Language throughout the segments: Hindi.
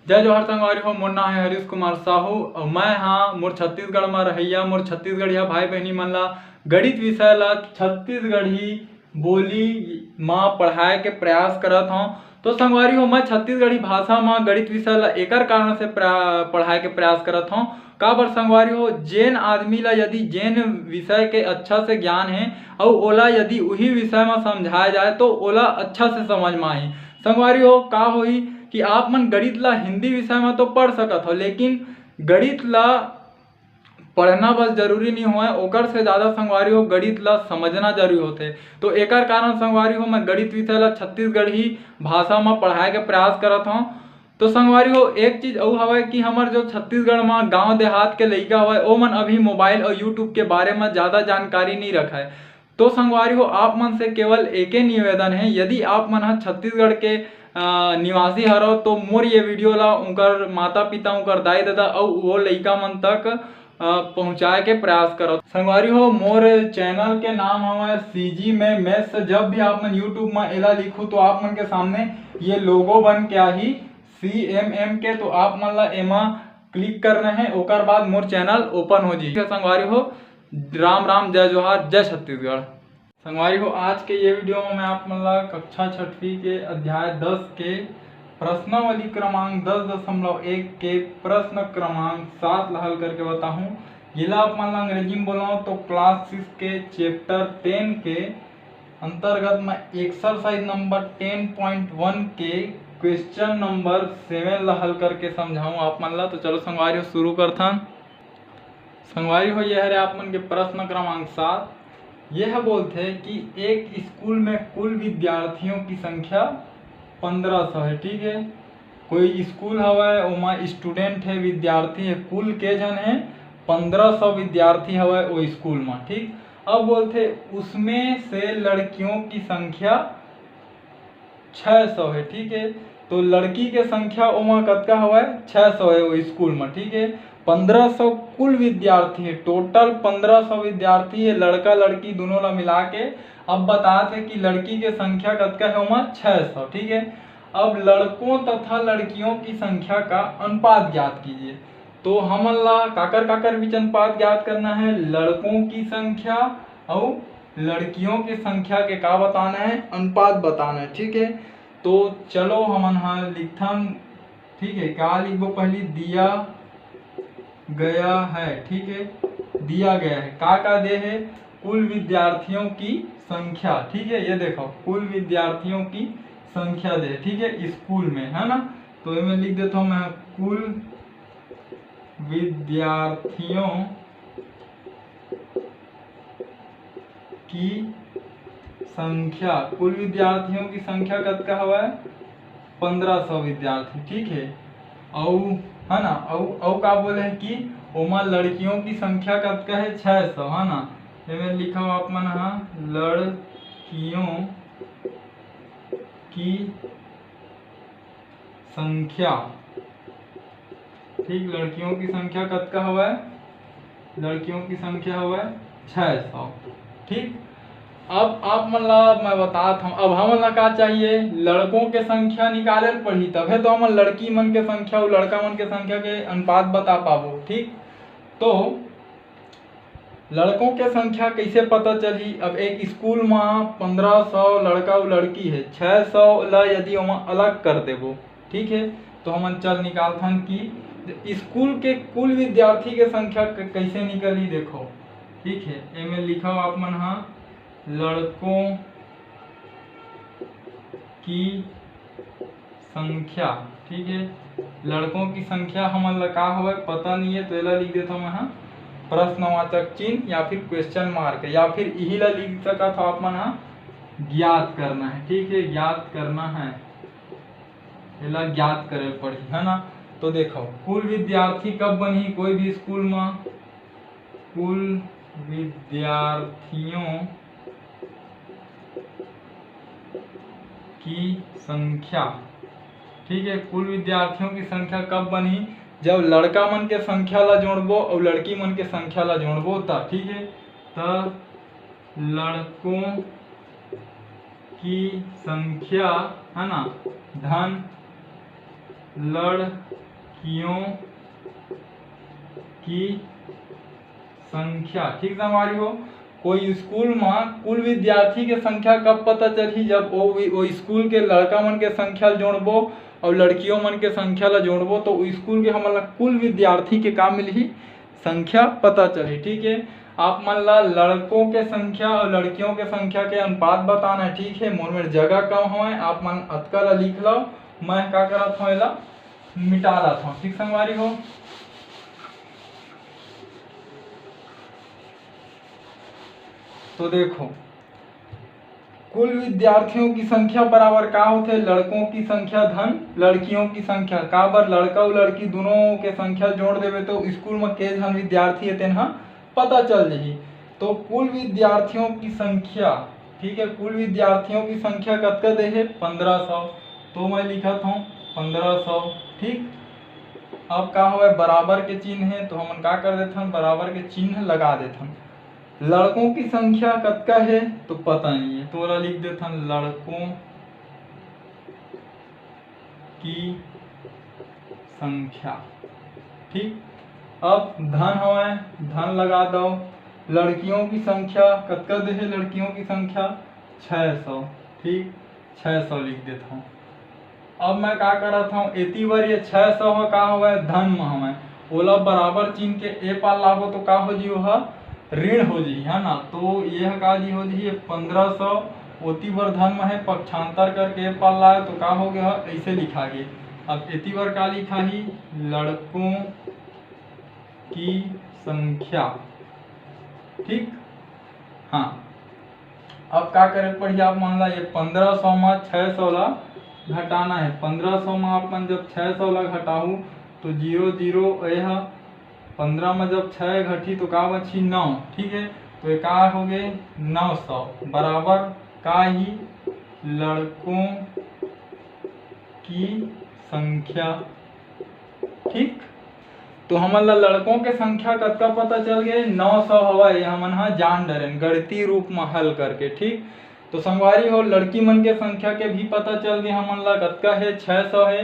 जय जोहार संगवारी हो। मोर नाम है हरीश कुमार साहू और मैं हाँ मोर छत्तीसगढ़ में रहिया मोर छत्तीसगढ़िया भाई बहनी मन ला गणित विषय ला छत्तीसगढ़ी बोली माँ पढ़ाए के प्रयास करत हूँ। तो संगवारी हो मैं छत्तीसगढ़ी भाषा में गणित विषय ला एकर कारण से पढ़ाए के प्रयास करत हूँ। का बर संगवारी हो जेन आदमी ला यदि जेन विषय के अच्छा से ज्ञान है और ओला यदि वही विषय में समझाया जाए तो ओला अच्छा से समझ में आही। संगवारी हो का होई कि आप मन गणित ला हिंदी विषय में तो पढ़ सकत हो, लेकिन गणित ला पढ़ना बस जरूरी नहीं होए, ओकर से ज़्यादा संगवारी हो गणित ला समझना जरूरी होते। तो एकर कारण संगवारी हो मैं गणित विषय ला छत्तीसगढ़ी भाषा में पढ़ाए के प्रयास करत हूँ। तो संगवारी हो एक चीज और हवे कि हमार जो छत्तीसगढ़ में गांव देहात के लइका हवे ओ मन अभी मोबाइल और यूट्यूब के बारे में ज़्यादा जानकारी नहीं रखे। तो संगवारी हो आप मन से केवल एक निवेदन है, यदि आप मन छत्तीसगढ़ के निवासी हरो तो मोर ये वीडियो ला उनकर माता पिता उनकर दाई दादा और वो लइका मन तक पहुँचाए के प्रयास करो। संगवारी हो मोर चैनल के नाम हमारे सीजी में मैथ्स। जब भी आप मन यूट्यूब में एला लिखू तो आप मन के सामने ये लोगो बन के आही CMM के, तो आप मन ला एमा क्लिक करना है, ओकर बाद मोर चैनल ओपन हो जी। संगवारी हो राम राम, जय जोहार, जय छत्तीसगढ़। संगवारी हो आज के ये वीडियो में मैं आप मन ला कक्षा छठवीं के अध्याय 10 के प्रश्नावली क्रमांक 10.1 के प्रश्न क्रमांक 7 ला हल करके बताऊं। ये ला आप मन ला अंग्रेजी में बोलाऊं तो क्लास 6 के चैप्टर 10 के अंतर्गत में एक्सरसाइज नंबर 10.1 के क्वेश्चन नंबर 7 ला हल करके समझाऊं आप मन ला। तो चलो संगवारी हो शुरू करथन। संगवारी हो यह है आप मन के प्रश्न क्रमांक 7। यह बोलते हैं कि एक स्कूल में कुल विद्यार्थियों की संख्या 1500 है। ठीक है, कोई स्कूल हवा ओमा स्टूडेंट है विद्यार्थी है, कुल के जन है 1500 विद्यार्थी हवा वो स्कूल में। ठीक, अब बोलते उसमें से लड़कियों की संख्या 600 है। ठीक है, तो लड़की के संख्या ओमा कतका हवा 600 है वो स्कूल में। ठीक है, 1500 कुल विद्यार्थी है, टोटल 1500 विद्यार्थी है, लड़का लड़की दोनों ला मिला के। अब बताते हैं कि लड़की के संख्या कतका है ओमा 600। ठीक है, अब लड़कों तथा लड़कियों की संख्या का अनुपात ज्ञात कीजिए। तो हम ला काकर काकर बीच अनुपात ज्ञात करना है, लड़कों की संख्या और लड़कियों की संख्या के का बताना है, अनुपात बताना है। ठीक है, तो चलो हम हाँ लिखथन। ठीक है, क्या लिखो पहले दिया गया है। ठीक है, दिया गया है का दे है कुल विद्यार्थियों की संख्या। ठीक है, ये देखो कुल विद्यार्थियों की संख्या दे। ठीक है, स्कूल में है ना, तो ये मैं लिख देता हूँ मैं कुल विद्यार्थियों की संख्या। कुल विद्यार्थियों की संख्या कतका हवा 1500 विद्यार्थी। ठीक है, और है ना, और का बोले है कि ओमा लड़कियों की संख्या कतका है 600 है ना। इसमें लिखा हुआ आप मन हाँ लड़कियों की संख्या। ठीक, लड़कियों की संख्या कतका हुआ है, लड़कियों की संख्या हुआ है 600। ठीक, अब आप मन ला मैं बताता हूँ। अब हम ला का चाहिए, लड़कों के संख्या निकाले पड़ी तब है तो हम लड़की मन के संख्या और लड़का मन के संख्या के अनुपात बता पाबो। ठीक, तो लड़कों के संख्या कैसे पता चली। अब एक स्कूल में 1500 लड़का और लड़की है, 600 ला यदि हम अलग कर देबो। ठीक है, तो हम चल निकालथन कि स्कूल के कुल विद्यार्थी के संख्या कैसे निकली देखो। ठीक है, एमे लिखा आप मन हाँ लड़कों की संख्या। ठीक है, लड़कों की संख्या हम का हुआ पता नहीं है तो एला लिख देता मैं हाँ प्रश्नवाचक चिन्ह या फिर क्वेश्चन मार्क या फिर यही ला लिख सका था आप मन हाँ ज्ञात करना है। ठीक है, ज्ञात करना है, एला ज्ञात करे पड़ी है ना। तो देखो कुल विद्यार्थी कब बनी कोई भी स्कूल में, कुल विद्यार्थियों की संख्या। ठीक है, कुल विद्यार्थियों की संख्या कब बनी, जब लड़का मन के संख्या ला जोड़बो और लड़की मन के संख्या ला जोड़बो तब। ठीक है, तब लड़कों की संख्या है ना धन लड़कियों की संख्या। ठीक हमारी हो कोई स्कूल में कुल विद्यार्थी के संख्या कब पता चली, जब वो स्कूल के लड़का मन के संख्या जोड़बो और लड़कियों मन के संख्या ला जोड़बो तो स्कूल के हमन ला कुल विद्यार्थी के का मिलही, संख्या पता चली। ठीक है, आप मन ला लड़कों के संख्या और लड़कियों के संख्या के अनुपात बताना है। ठीक है, मोर में जगह कम हो आप मन अतका ला लिख लो, मैं का करत हूँ एला मिटा लात हूँ। ठीक संगवारी हो तो देखो कुल विद्यार्थियों की संख्या बराबर का होते, लड़कों की संख्या धन लड़कियों की संख्या। का बर लड़का और लड़की दोनों के संख्या जोड़ देवे तो स्कूल में के जन विद्यार्थी है तेन पता चल जाही। तो कुल विद्यार्थियों की संख्या, ठीक है, कुल विद्यार्थियों की संख्या कतका दे है 1500, तो मैं लिखत हूँ 1500। ठीक, अब का हो बराबर के चिन्ह है तो हम का कर देथन, बराबर के चिन्ह लगा देथन। लड़कों की संख्या कतका है तो पता नहीं है, तो लिख देथन लड़कों की संख्या। ठीक, अब धन हवे धन लगा दो, लड़कियों की संख्या कतका दे है, लड़कियों की संख्या 600। ठीक, 600 लिख देता हूँ। अब मैं का करत हूँ एती बार ये 600 का होवे धन में हवे ओला बराबर चिन्ह के ए पार लागो तो का हो जी वह ऋण हो जी, है ना। तो यह का जी हो जी 1500 ओती बार धन में है पक्षांतर करके ए पार लाए तो का हो गया ऐसे लिखा गया। अब एती बार का लिखा ही लड़कों की संख्या। ठीक, हाँ, अब का करे पड़ी आप मान ला ये 1500 में 600 ला घटाना है। 1500 में आप मन जब 600 ला घटाऊ तो 0 0 यह 15 में जब 6 घटी तो का बची 9। ठीक है, तो ये का हो गए 900 बराबर का ही लड़कों की संख्या। ठीक, तो हमन ला लड़कों के संख्या कतका पता चल गए 900 हवा, ये हमन हा जान डरेन गणितीय रूप में हल करके। ठीक, तो संगवारी हो लड़की मन के संख्या के भी पता चल गए हमन ला कतका है 600 है,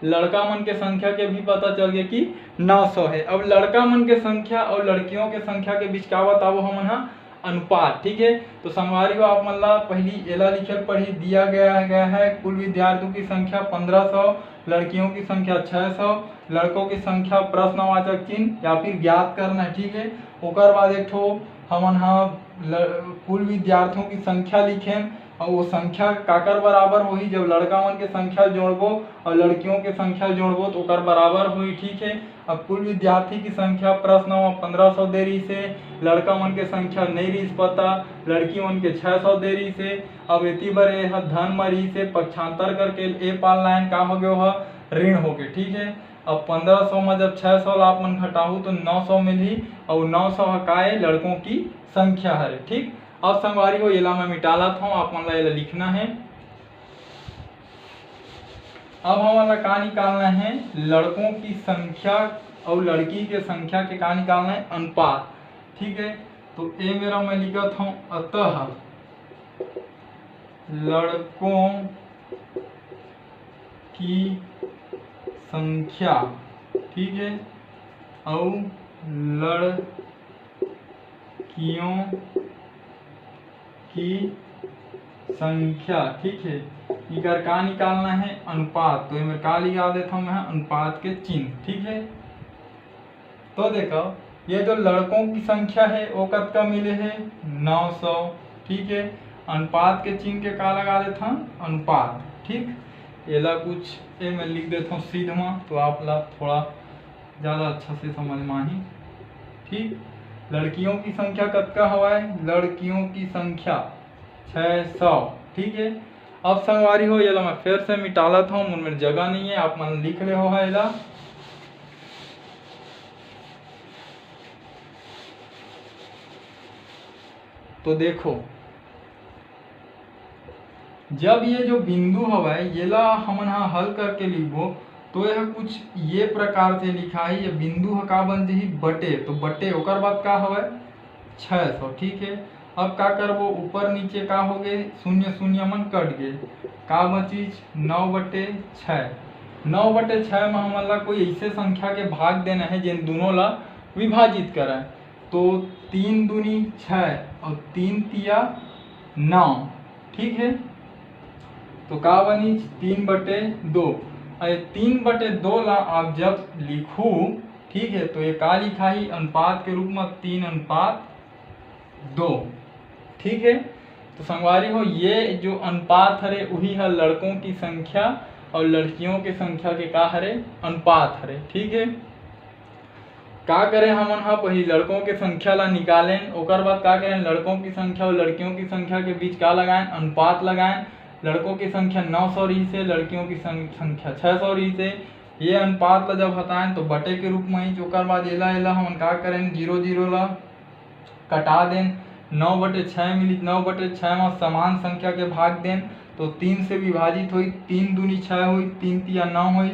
लड़का मन के संख्या के भी पता चल गया कि 900 है। अब लड़का मन के संख्या और लड़कियों के संख्या के बीच का बताओ हमन हा अनुपात। ठीक है, तो संगवारी हो आप मन ला पहली एला लिखल पढ़ी दिया गया है कुल विद्यार्थियों की संख्या 1500, लड़कियों की संख्या 600, लड़कों की संख्या प्रश्नवाचक चिन्ह या फिर ज्ञात करना है। ठीक है, ओकर बाद एक ठो हमन हा कुल विद्यार्थियों की संख्या लिखें और वो संख्या काकर बराबर होही जब लड़का मन के संख्या जोड़बो और लड़कियों के संख्या जोड़बो तो ओकर बराबर होही। ठीक है, अब कुल विद्यार्थी की संख्या प्रश्न में 1500 दे रही से, लड़का मन के संख्या नहीं रही पता, लड़की मन के 600 दे रही से। अब इतनी बार यह धन में रही से पक्षांतर करके ए पार लाइन का हो गया ऋण हो गए। ठीक है, अब 1500 में जब 600 ला आप मन घटाऊ तो 900 मिली और 900 हकाए लड़कों की संख्या है। ठीक, अब संगवारी को एला मैं मिटा लाता हूँ, आप मन ला एला लिखना है। अब हमारा का निकालना है लड़कों की संख्या और लड़की के संख्या के का निकालना है अनुपात। ठीक है, तो ए मेरा मैं लिखत हूँ अतः लड़कों की संख्या, ठीक है, और लड़कियों की संख्या। ठीक है, इधर का निकालना है अनुपात, तो मैं का लिखा देता हूँ मैं अनुपात के चिन्ह। ठीक है, तो देखो ये जो लड़कों की संख्या है वो कतका मिले है 900। ठीक है, अनुपात के चिन्ह के का लगा देता हूँ अनुपात। ठीक, एला कुछ ए मैं लिख देता हूँ सीधा तो आप ला थोड़ा ज़्यादा अच्छा से समझ में आही। ठीक, लड़कियों की संख्या कतका हवाए, लड़कियों की संख्या 600। ठीक है, अब संगवारी हो ये मैं फिर से मिटाला था, मन में जगह नहीं है, आप मन लिख रहे हो है एला। तो देखो जब ये जो बिंदु हवाए ये ला हमन हल करके लिखबो तो यह कुछ ये प्रकार से लिखा है, ये बिंदु का बन जाही बटे, तो बटे ओकर बाद का हवाए 600। ठीक है, अब का करबो ऊपर नीचे का हो गए शून्य शून्य मन कट गए, का बची 9/6। 9/6 में हमन ला कोई ऐसे संख्या के भाग देना है जिन दोनों ला विभाजित करें। तो 3 दूनी 6 और 3 तिया 9, ठीक है। तो का बनी 3/2। 3/2 ला आप जब लिखू, ठीक है, तो ये का लिखा ही अनुपात के रूप में 3:2, ठीक है। तो संगवारी हो ये जो अनुपात हरे वही है लड़कों की संख्या और लड़कियों की संख्या के का हरे अनुपात हरे, ठीक है। का करें हमन हा पहले लड़कों के संख्या ला निकालें, ओकर बाद का करें लड़कों की संख्या और लड़कियों की संख्या के बीच का लगाएं अनुपात लगाएं। लड़कों की संख्या 900 रही से, लड़कियों की संख्या 600 रही से। ये अनुपात ला जब हटाएं तो बटे के रूप में ही, ओकर बाद एला हमन का करें 0 ला कटा दें। 9/6 मिली, 9/6 में समान संख्या के भाग दें तो 3 से विभाजित हुई, 3 दूनी 6 हुई, 3 तिया 9 हुई,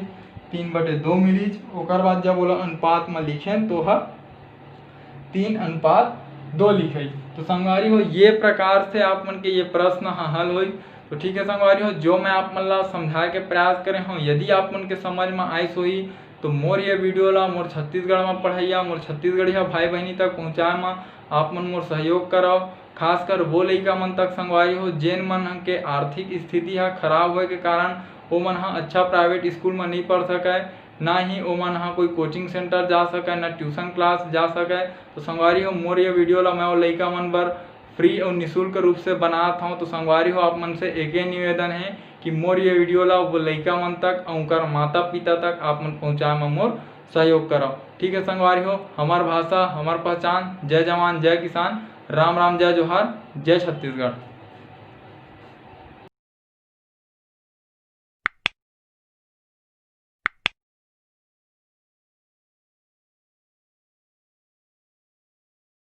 3/2 मिली। ओकर बाद जब बोला अनुपात में लिखें तो 3:2 लिखे। तो संगवारी हो ये प्रकार से आप मन के ये प्रश्न हल हुई। तो ठीक है संगवारी हो, जो मैं आप मन ला समझाए के प्रयास करे हूँ, यदि आप मन के समझ में आइस होई तो मोर ये वीडियो ला मोर छत्तीसगढ़ में पढ़ैया, मोर छत्तीसगढ़िया भाई बहनी तक पहुँचाए में आप मन मोर सहयोग कराओ। खासकर वो लइका मन तक संगवारी हो जेन मन के आर्थिक स्थिति हा खराब होए के कारण वो मन हा अच्छा प्राइवेट स्कूल में नहीं पढ़ सके, ना ही वो मन हा कोई कोचिंग सेंटर जा सके, ना ट्यूशन क्लास जा सके। तो संगवारी हो मोर ये वीडियो ला मैं वो लइका मन बर फ्री और निःशुल्क रूप से बनात हूँ। तो संगवारी हो आप मन से एक निवेदन है कि मोर ये वीडियो ला वो लइका मन तक और उनकर माता पिता तक आप मन पहुँचाए में मोर सहयोग करो। ठीक है संगवारी हो, हमार भाषा हमार पहचान। जय जवान जय किसान, राम राम जय जोहार, जय छत्तीसगढ़।